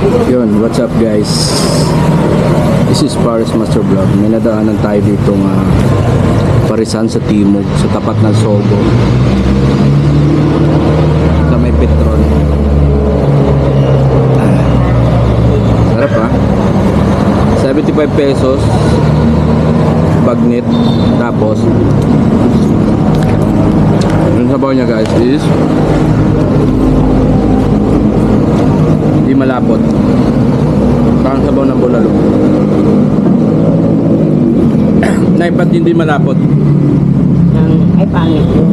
Yun, what's up guys? This is Paris Master Vlog. May nadaanan tayo dito Parisan sa Timog, sa tapat ng Sogo, sa may Petron. Sarap ha? 75 pesos bagnet. Tapos yung sabaw niya guys is hindi malapot, parang sabaw ng bulalo. Naipat hindi malapot. Ay pangit yun.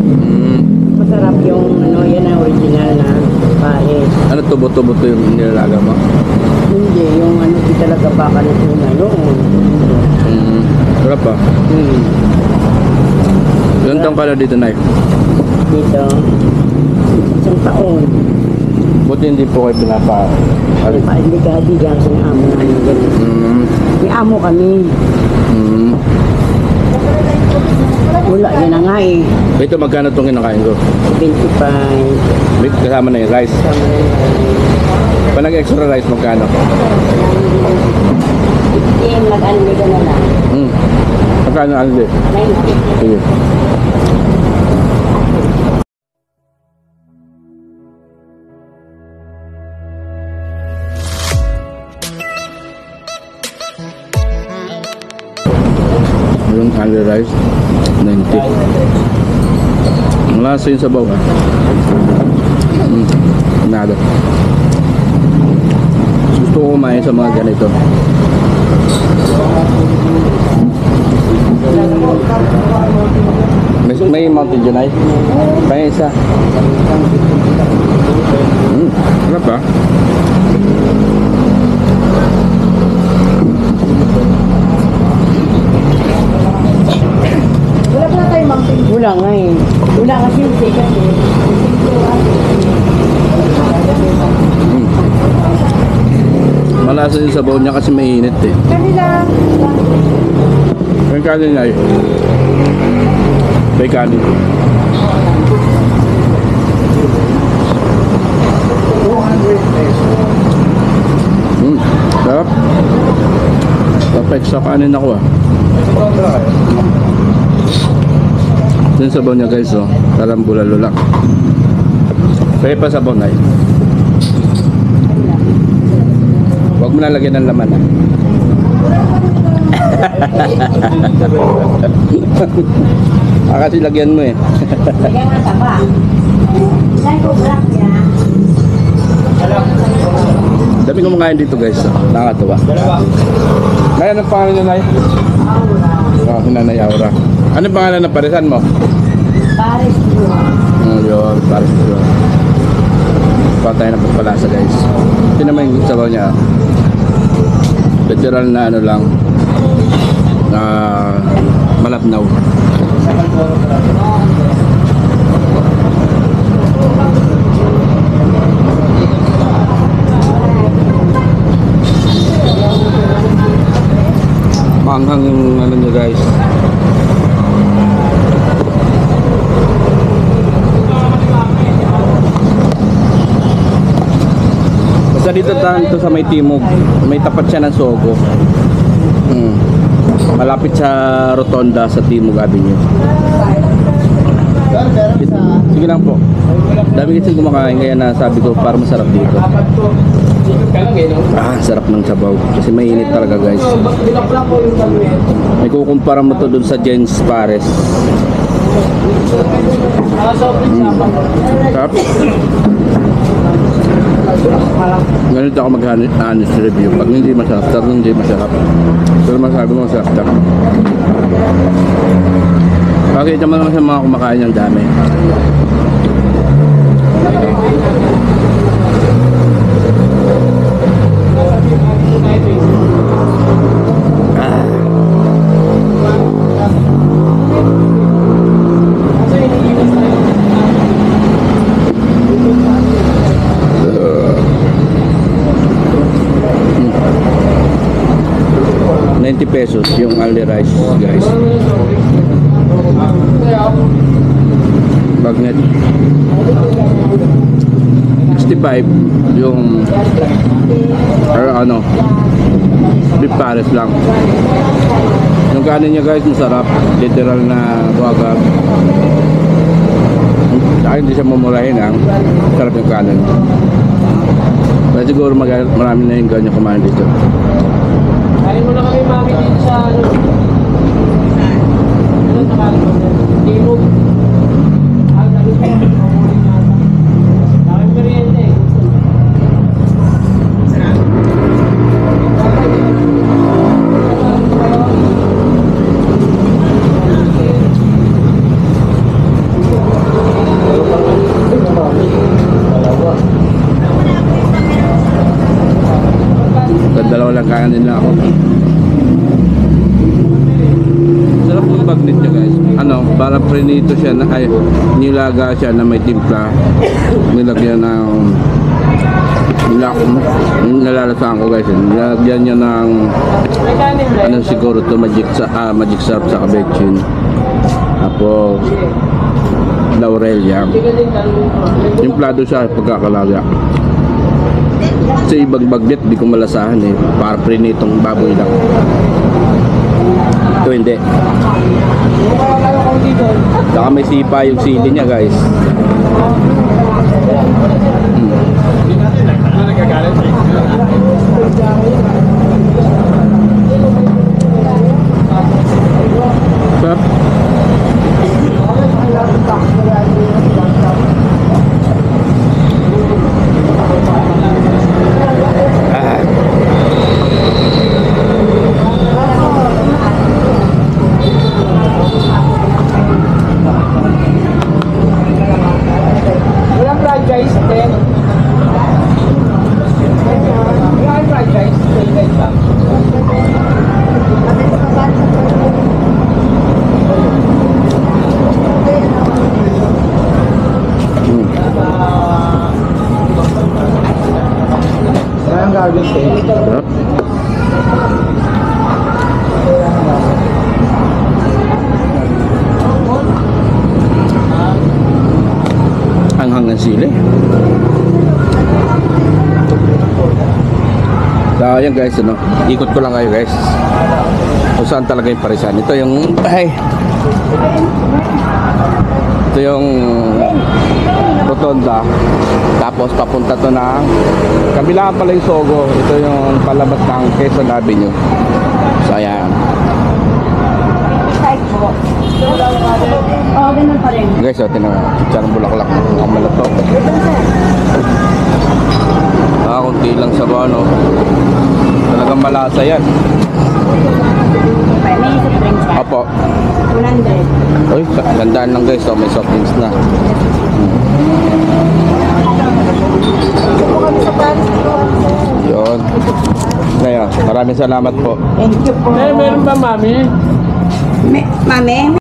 Masarap yung yan ang original na pares. Ano tubo-tubo to yung nilalaga mo? Hindi, yung di talaga baka na tuna noon. Sarap pa. Ilan taong ka na dito, Nay? Dito, isang taon. Buti hindi po kayo pinapa. Hindi ka diyan sa amo namin ganun. May amo kami. Wala, yan na nga eh. Ito magkano itong kinakain ko? 25. May kasama na yung rice. Kasama na yung rice. Pag nag-extra rice, magkano? 15, mag-anli ka na lang. Magkano anli? 90. Sige. Yung anli rice, 90. Ang lasa yung sabaw ha. Nada. Gusto ko kumain sa mga ganito. May Mountain Dew na Paya isa. Sarap ba? Wala pala tayo Mountain Dew. Wala nga eh. Wala kasi yung sikat eh. Malasa yung sabaw niya kasi mainit eh. Kanila. May kanin niya eh. May kanin. Sarap. Perfect sa kanin ako ah. Yung sabaw niya guys oh. Parang bulalo lang. Kaya pa sabaw na eh. Huwag mo na lagyan ng laman ah. Kasi lagyan mo eh. Lagyan nga taba. Ilan ko black yan? Dami kumakain dito guys. Nakakatawa. Ngayon ang pangalan niya, Nay? Aura. Si Nanay Aura. Ano yung pangalan ng parisan mo? Pares yun. Yun, Paris yun. Patay na pagpalasa guys. Ito naman yung sabaw niya. Literal na ano lang, na malapnaw. Maanghang yung ano niya guys. Basta dito tanto sa may Timog, may tapat siya ng Sogo. Malapit sa Rotonda sa Timog Avenue. Sige lang po. Dami kasi kumakain kaya nasabi ko para masarap dito. Sarap ng sabaw. Kasi mainit talaga guys. May kukumpara mo to dun sa Jens Pares. Sarap. Ganito ako mag-honest review. Pag hindi masarap, talagang hindi masarap. Pero masabi mo masarap ka. Pakita mo naman sa mga kumakain ng dami. Pesos yung only rice guys. Bagnet 65 yung or ano beef pares lang. Yung kanin niya guys masarap, literal na wagab. Saka hindi siya mamurahin ha. Sarap yung kanin. Kaya siguro marami na yung ganyan kumain dito. Kain mo na kami mami dito sa ano. Ano sa kain mo? Timog. Ay, ano pa yung pamuli niya. Dami merienda eh. Dalawa lang kakanin lang ako. Sarap ng bagnet niya guys. Ano, para prinito siya na ay nilaga siya na may timpla. Nilagyan ng nalalasahan ko guys. Nilagyan niya ng May kanin ba? ano siguro to magic syrup sa kabechin. Tapos laurel yan. Timplado siya pagkakalaga. Sa ibang bagnet di ko malasahan eh. Para prinitong baboy lang. Ito hindi. Saka may sipa yung sili niya guys. Sarap. Walang fried rice, then. Walang fried rice, then lang. Walang gagawin steak. Sarap. Anghang ng sili. So ayan guys, ano, ikot ko lang kayo guys kung saan talaga yung parisan. Ito yung ito yung rotonda, tapos papunta to na kabilaan pala yung Sogo. Ito yung palabas ng Quezon Avenue. So ayan Oo, ganun pa rin. guys, so tinawag chicharong bulaklak ng malato. Kunti lang sa ano, talagang malasa yan. Okay, may soft drinks ka? Opo. 100. Uy, gandaan lang guys, so may soft drinks na. Yun. Ngayon, maraming salamat po. Thank you po. Meron ba mami? Mami?